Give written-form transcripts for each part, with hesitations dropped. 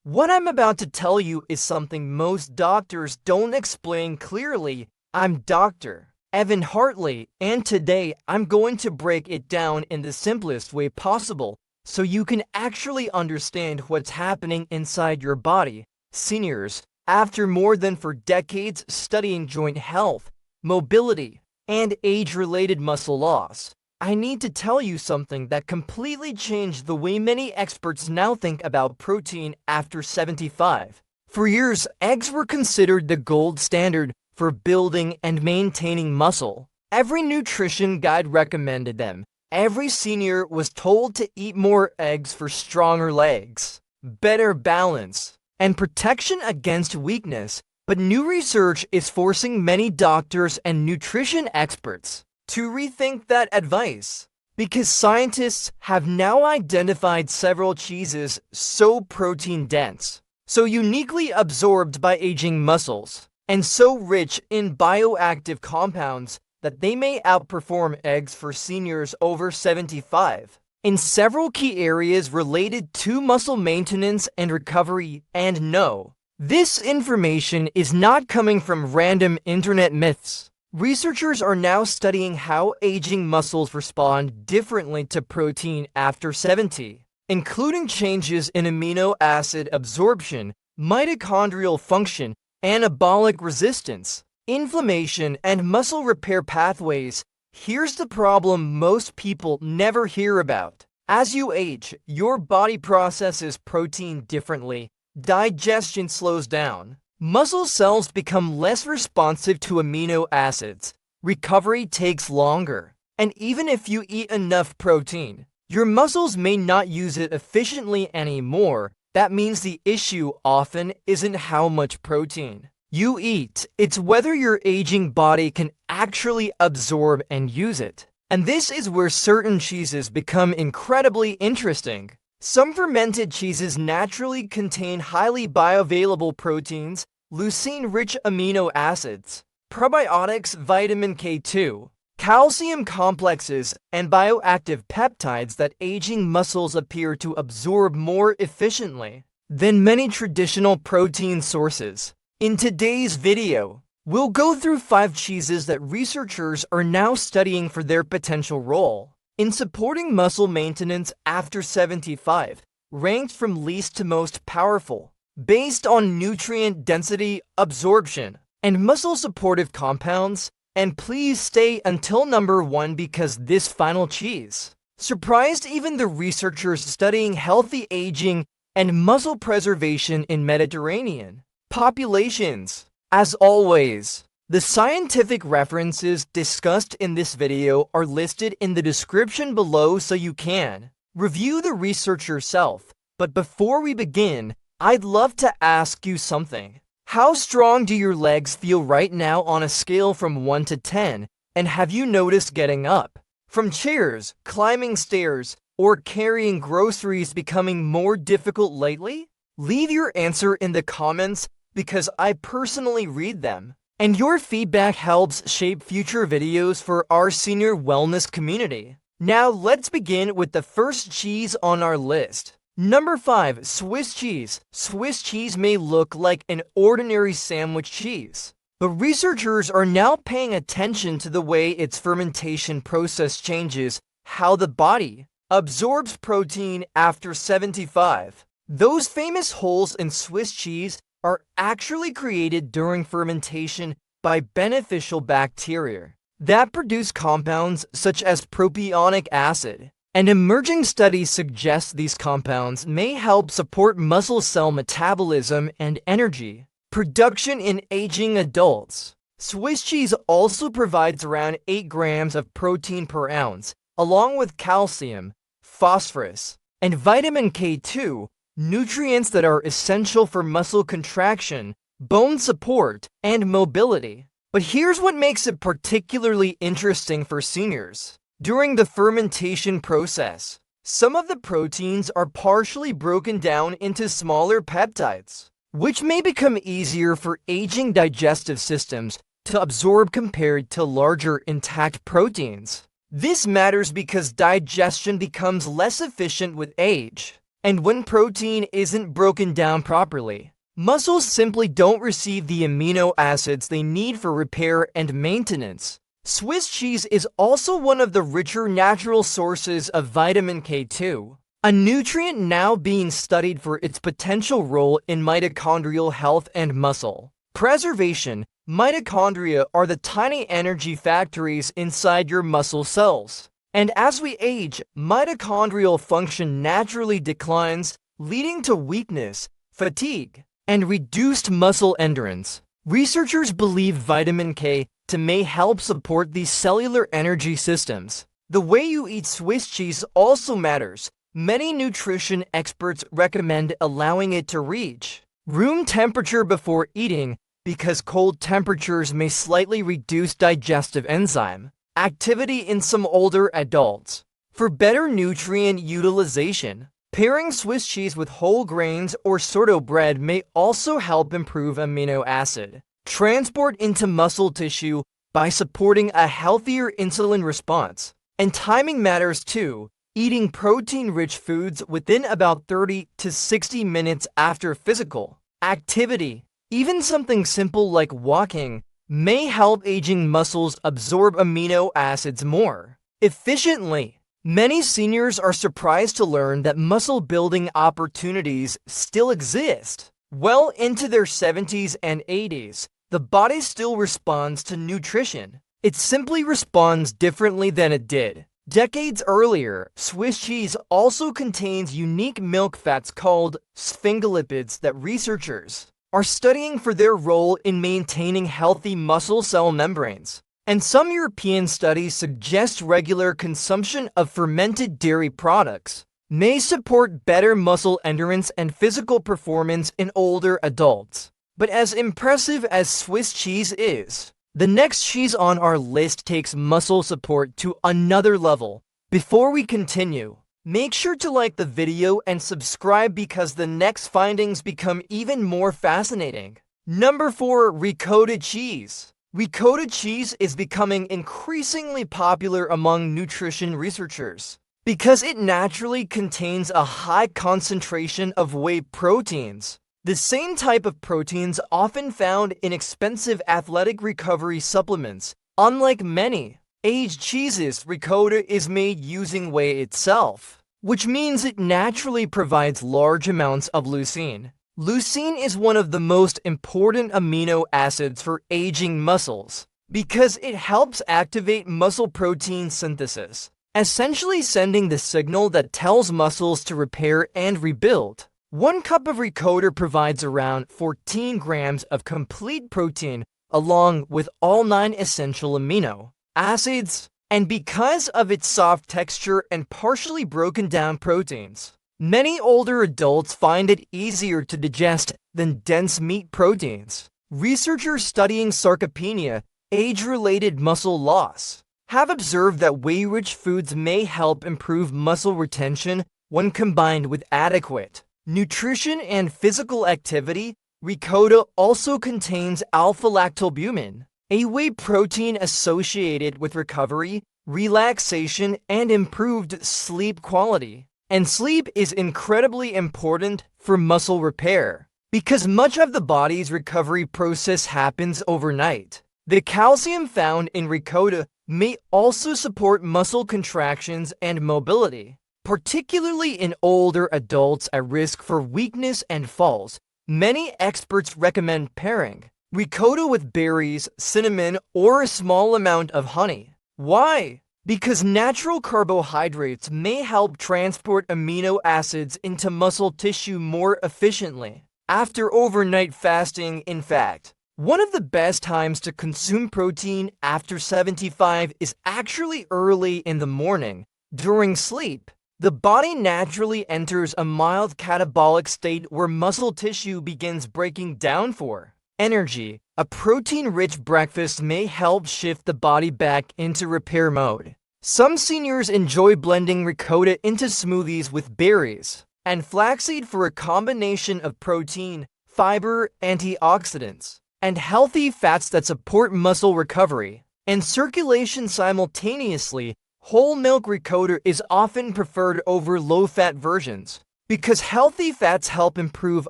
What I'm about to tell you is something most doctors don't explain clearly. I'm Dr. Evan Hartley, and today I'm going to break it down in the simplest way possible so you can actually understand what's happening inside your body. Seniors, after more than 4 decades studying joint health, mobility, and age-related muscle loss, I need to tell you something that completely changed the way many experts now think about protein after 75. For years, eggs were considered the gold standard for building and maintaining muscle. Every nutrition guide recommended them. Every senior was told to eat more eggs for stronger legs, better balance, and protection against weakness. But new research is forcing many doctors and nutrition experts to rethink that advice, because scientists have now identified several cheeses so protein-dense, so uniquely absorbed by aging muscles, and so rich in bioactive compounds that they may outperform eggs for seniors over 75 in several key areas related to muscle maintenance and recovery. And no, this information is not coming from random internet myths. Researchers are now studying how aging muscles respond differently to protein after 70, including changes in amino acid absorption, mitochondrial function, anabolic resistance, inflammation, and muscle repair pathways. Here's the problem most people never hear about. As you age, your body processes protein differently. Digestion slows down. Muscle cells become less responsive to amino acids. Recovery takes longer. And even if you eat enough protein, your muscles may not use it efficiently anymore. That means the issue often isn't how much protein you eat, it's whether your aging body can actually absorb and use it. And this is where certain cheeses become incredibly interesting. Some fermented cheeses naturally contain highly bioavailable proteins, leucine-rich amino acids, probiotics, vitamin K2, calcium complexes, and bioactive peptides that aging muscles appear to absorb more efficiently than many traditional protein sources. In today's video, we'll go through 5 cheeses that researchers are now studying for their potential role in supporting muscle maintenance after 75, ranked from least to most powerful, based on nutrient density, absorption, and muscle supportive compounds. And please stay until number 1 because this final cheese surprised even the researchers studying healthy aging and muscle preservation in Mediterranean populations. As always, the scientific references discussed in this video are listed in the description below so you can review the research yourself. But before we begin, I'd love to ask you something. How strong do your legs feel right now on a scale from 1 to 10? And have you noticed getting up from chairs, climbing stairs, or carrying groceries becoming more difficult lately? Leave your answer in the comments because I personally read them, and your feedback helps shape future videos for our senior wellness community. Now let's begin with the first cheese on our list. Number 5, Swiss cheese. Swiss cheese may look like an ordinary sandwich cheese, but researchers are now paying attention to the way its fermentation process changes how the body absorbs protein after 75. Those famous holes in Swiss cheese are actually created during fermentation by beneficial bacteria that produce compounds such as propionic acid. And emerging studies suggest these compounds may help support muscle cell metabolism and energy production in aging adults. Swiss cheese also provides around 8 grams of protein per ounce, along with calcium, phosphorus, and vitamin K2, nutrients that are essential for muscle contraction, bone support, and mobility. But here's what makes it particularly interesting for seniors. During the fermentation process, some of the proteins are partially broken down into smaller peptides, which may become easier for aging digestive systems to absorb compared to larger intact proteins. This matters because digestion becomes less efficient with age. And when protein isn't broken down properly, muscles simply don't receive the amino acids they need for repair and maintenance. Swiss cheese is also one of the richer natural sources of vitamin K2, a nutrient now being studied for its potential role in mitochondrial health and muscle preservation. Mitochondria are the tiny energy factories inside your muscle cells. And as we age, mitochondrial function naturally declines, leading to weakness, fatigue, and reduced muscle endurance. Researchers believe vitamin K may help support these cellular energy systems. The way you eat Swiss cheese also matters. Many nutrition experts recommend allowing it to reach room temperature before eating because cold temperatures may slightly reduce digestive enzyme activity in some older adults. For better nutrient utilization, pairing Swiss cheese with whole grains or sourdough bread may also help improve amino acid transport into muscle tissue by supporting a healthier insulin response. And timing matters too. Eating protein-rich foods within about 30 to 60 minutes after physical activity, even something simple like walking, may help aging muscles absorb amino acids more efficiently. Many seniors are surprised to learn that muscle building opportunities still exist. Well into their 70s and 80s, the body still responds to nutrition. It simply responds differently than it did decades earlier. Swiss cheese also contains unique milk fats called sphingolipids that researchers are studying for their role in maintaining healthy muscle cell membranes. And some European studies suggest regular consumption of fermented dairy products may support better muscle endurance and physical performance in older adults. But as impressive as Swiss cheese is, the next cheese on our list takes muscle support to another level. Before we continue, make sure to like the video and subscribe because the next findings become even more fascinating. Number 4. Ricotta cheese. Ricotta cheese is becoming increasingly popular among nutrition researchers because it naturally contains a high concentration of whey proteins, the same type of proteins often found in expensive athletic recovery supplements. Unlike many aged cheeses, ricotta is made using whey itself, which means it naturally provides large amounts of leucine. Leucine is one of the most important amino acids for aging muscles because it helps activate muscle protein synthesis, essentially sending the signal that tells muscles to repair and rebuild. 1 cup of ricotta provides around 14 grams of complete protein along with all 9 essential amino acids, and because of its soft texture and partially broken down proteins, many older adults find it easier to digest than dense meat proteins. Researchers studying sarcopenia, age-related muscle loss, have observed that whey-rich foods may help improve muscle retention when combined with adequate nutrition and physical activity. Ricotta also contains alpha-lactalbumin, a whey protein associated with recovery, relaxation, and improved sleep quality. And sleep is incredibly important for muscle repair because much of the body's recovery process happens overnight. The calcium found in ricotta may also support muscle contractions and mobility, particularly in older adults at risk for weakness and falls. Many experts recommend pairing ricotta with berries, cinnamon, or a small amount of honey. Why? Because natural carbohydrates may help transport amino acids into muscle tissue more efficiently. After overnight fasting, in fact, one of the best times to consume protein after 75 is actually early in the morning. During sleep, the body naturally enters a mild catabolic state where muscle tissue begins breaking down for energy. A protein-rich breakfast may help shift the body back into repair mode. Some seniors enjoy blending ricotta into smoothies with berries and flaxseed for a combination of protein, fiber, antioxidants, and healthy fats that support muscle recovery and circulation simultaneously. Whole milk ricotta is often preferred over low-fat versions Because healthy fats help improve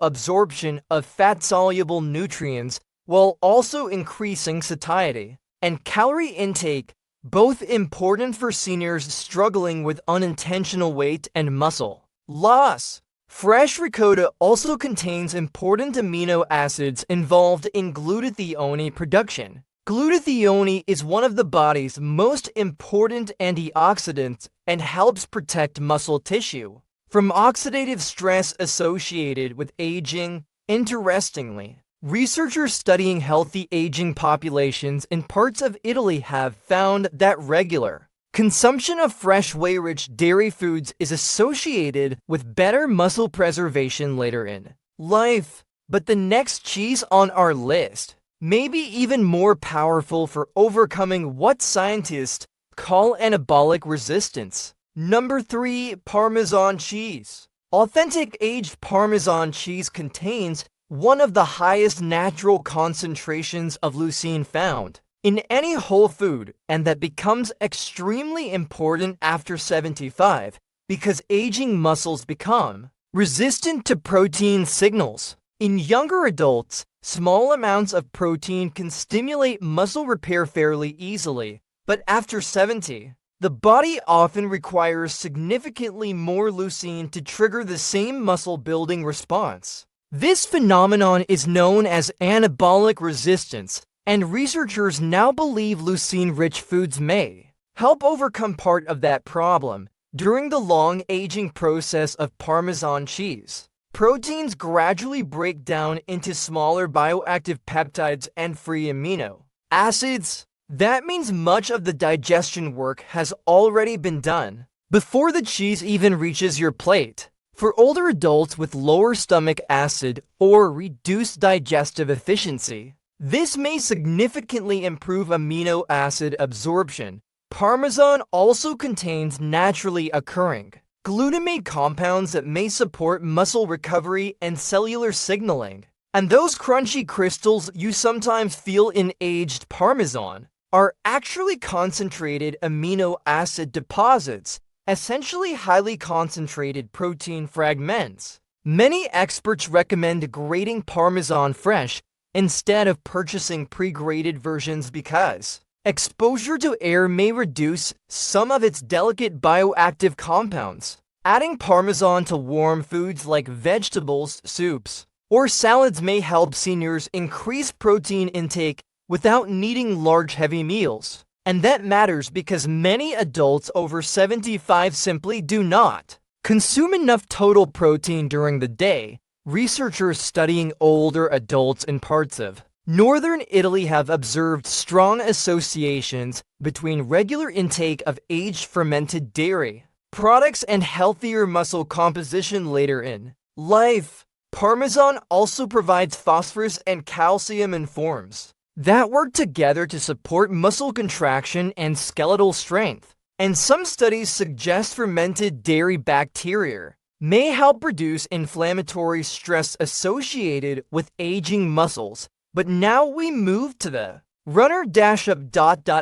absorption of fat-soluble nutrients while also increasing satiety and calorie intake, both important for seniors struggling with unintentional weight and muscle loss. Fresh ricotta also contains important amino acids involved in glutathione production. Glutathione is one of the body's most important antioxidants and helps protect muscle tissue from oxidative stress associated with aging. Interestingly, researchers studying healthy aging populations in parts of Italy have found that regular consumption of fresh whey-rich dairy foods is associated with better muscle preservation later in life. But the next cheese on our list may be even more powerful for overcoming what scientists call anabolic resistance. Number 3. Parmesan cheese. Authentic aged Parmesan cheese contains one of the highest natural concentrations of leucine found in any whole food, and that becomes extremely important after 75 because aging muscles become resistant to protein signals. In younger adults, small amounts of protein can stimulate muscle repair fairly easily, but after 70, the body often requires significantly more leucine to trigger the same muscle-building response. This phenomenon is known as anabolic resistance, and researchers now believe leucine-rich foods may help overcome part of that problem. During the long aging process of Parmesan cheese, proteins gradually break down into smaller bioactive peptides and free amino acids. That means much of the digestion work has already been done before the cheese even reaches your plate. For older adults with lower stomach acid or reduced digestive efficiency, this may significantly improve amino acid absorption. Parmesan also contains naturally occurring glutamate compounds that may support muscle recovery and cellular signaling. And those crunchy crystals you sometimes feel in aged Parmesan are actually concentrated amino acid deposits, essentially highly concentrated protein fragments. Many experts recommend grating Parmesan fresh instead of purchasing pre-grated versions because exposure to air may reduce some of its delicate bioactive compounds. Adding Parmesan to warm foods like vegetables, soups, or salads may help seniors increase protein intake without needing large heavy meals. And that matters because many adults over 75 simply do not consume enough total protein during the day. Researchers studying older adults in parts of northern Italy have observed strong associations between regular intake of aged fermented dairy products and healthier muscle composition later in life. Parmesan also provides phosphorus and calcium in forms that work together to support muscle contraction and skeletal strength. And some studies suggest fermented dairy bacteria may help reduce inflammatory stress associated with aging muscles. But now we move to the runner-up ...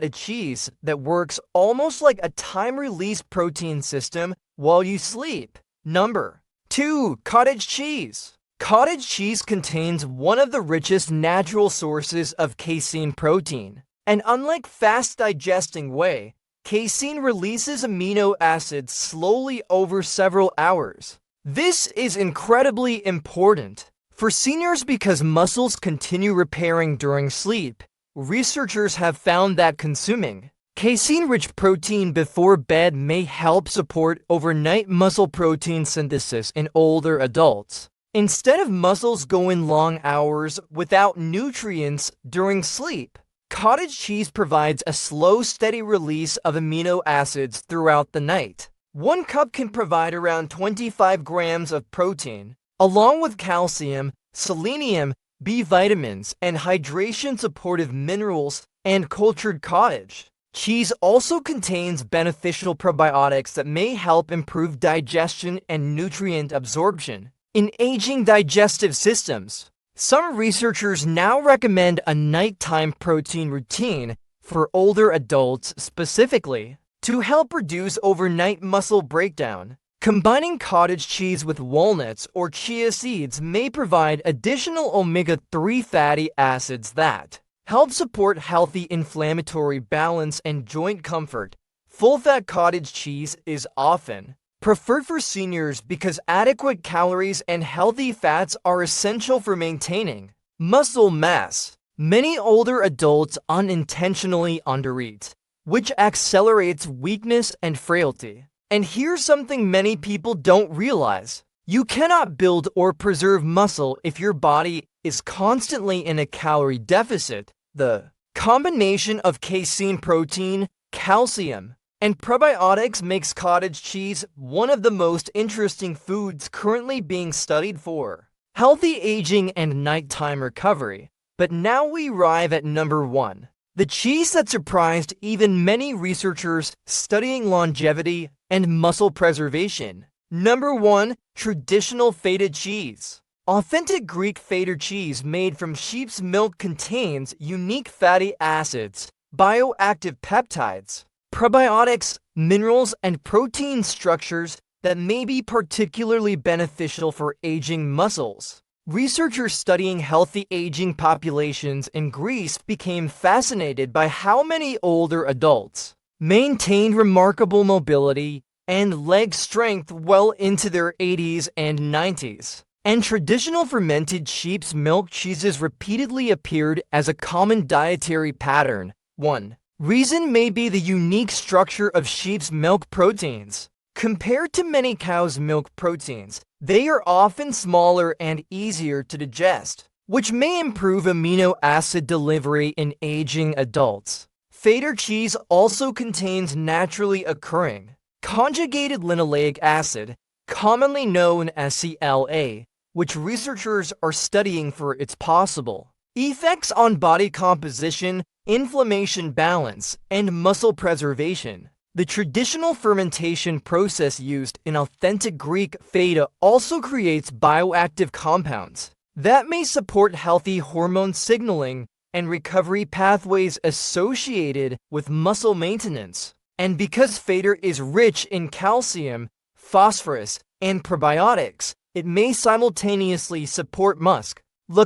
a cheese that works almost like a time-release protein system while you sleep. Number 2. Cottage cheese. Cottage cheese contains one of the richest natural sources of casein protein. And unlike fast-digesting whey, casein releases amino acids slowly over several hours. This is incredibly important for seniors because muscles continue repairing during sleep. Researchers have found that consuming casein-rich protein before bed may help support overnight muscle protein synthesis in older adults. Instead of muscles going long hours without nutrients during sleep, cottage cheese provides a slow, steady release of amino acids throughout the night. 1 cup can provide around 25 grams of protein, along with calcium, selenium, B vitamins, and hydration-supportive minerals, and cultured cottage cheese also contains beneficial probiotics that may help improve digestion and nutrient absorption in aging digestive systems. Some researchers now recommend a nighttime protein routine for older adults specifically to help reduce overnight muscle breakdown. Combining cottage cheese with walnuts or chia seeds may provide additional omega-3 fatty acids that help support healthy inflammatory balance and joint comfort. Full-fat cottage cheese is often preferred for seniors because adequate calories and healthy fats are essential for maintaining muscle mass. Many older adults unintentionally undereat, which accelerates weakness and frailty. And here's something many people don't realize. You cannot build or preserve muscle if your body is constantly in a calorie deficit. The combination of casein protein, calcium, and probiotics makes cottage cheese one of the most interesting foods currently being studied for healthy aging and nighttime recovery. But now we arrive at number 1. The cheese that surprised even many researchers studying longevity and muscle preservation. Number 1. Traditional feta cheese. Authentic Greek feta cheese made from sheep's milk contains unique fatty acids, bioactive peptides, probiotics, minerals, and protein structures that may be particularly beneficial for aging muscles. Researchers studying healthy aging populations in Greece became fascinated by how many older adults maintained remarkable mobility and leg strength well into their 80s and 90s. And traditional fermented sheep's milk cheeses repeatedly appeared as a common dietary pattern. 1. Reason may be the unique structure of sheep's milk proteins. Compared to many cow's milk proteins, they are often smaller and easier to digest, which may improve amino acid delivery in aging adults. Feta cheese also contains naturally occurring conjugated linoleic acid, commonly known as CLA, which researchers are studying for its possible effects on body composition, inflammation balance, and muscle preservation. The traditional fermentation process used in authentic Greek feta also creates bioactive compounds that may support healthy hormone signaling and recovery pathways associated with muscle maintenance. And because feta is rich in calcium, phosphorus, and probiotics, it may simultaneously support muscle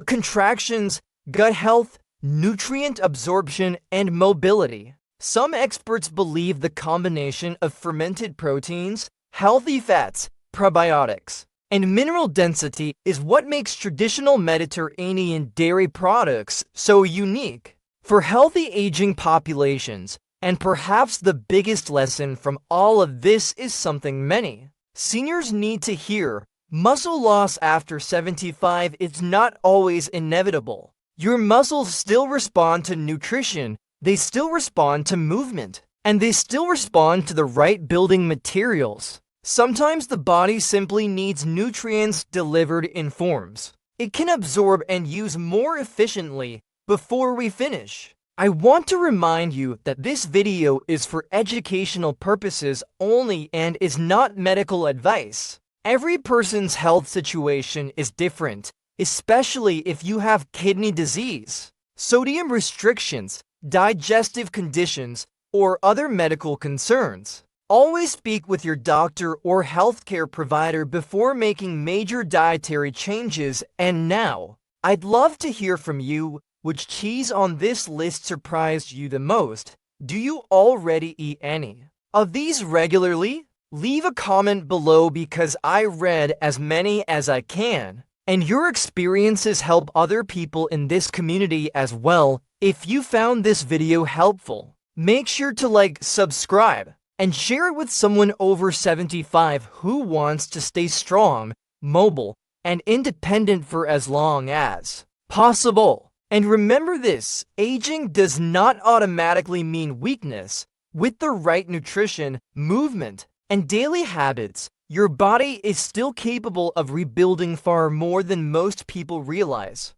contractions, gut health, nutrient absorption, and mobility. Some experts believe the combination of fermented proteins, healthy fats, probiotics, and mineral density is what makes traditional Mediterranean dairy products so unique for healthy aging populations. And perhaps the biggest lesson from all of this is something many seniors need to hear. Muscle loss after 75 is not always inevitable. Your muscles still respond to nutrition, they still respond to movement, and they still respond to the right building materials. Sometimes the body simply needs nutrients delivered in forms it can absorb and use more efficiently. Before we finish, I want to remind you that this video is for educational purposes only and is not medical advice. Every person's health situation is different, especially if you have kidney disease, sodium restrictions, digestive conditions, or other medical concerns. Always speak with your doctor or healthcare provider before making major dietary changes. And now, I'd love to hear from you. Which cheese on this list surprised you the most? Do you already eat any of these regularly? Leave a comment below because I read as many as I can, and your experiences help other people in this community as well. If you found this video helpful, make sure to like, subscribe, and share it with someone over 75 who wants to stay strong, mobile, and independent for as long as possible. And remember this, aging does not automatically mean weakness. With the right nutrition, movement, and daily habits, your body is still capable of rebuilding far more than most people realize.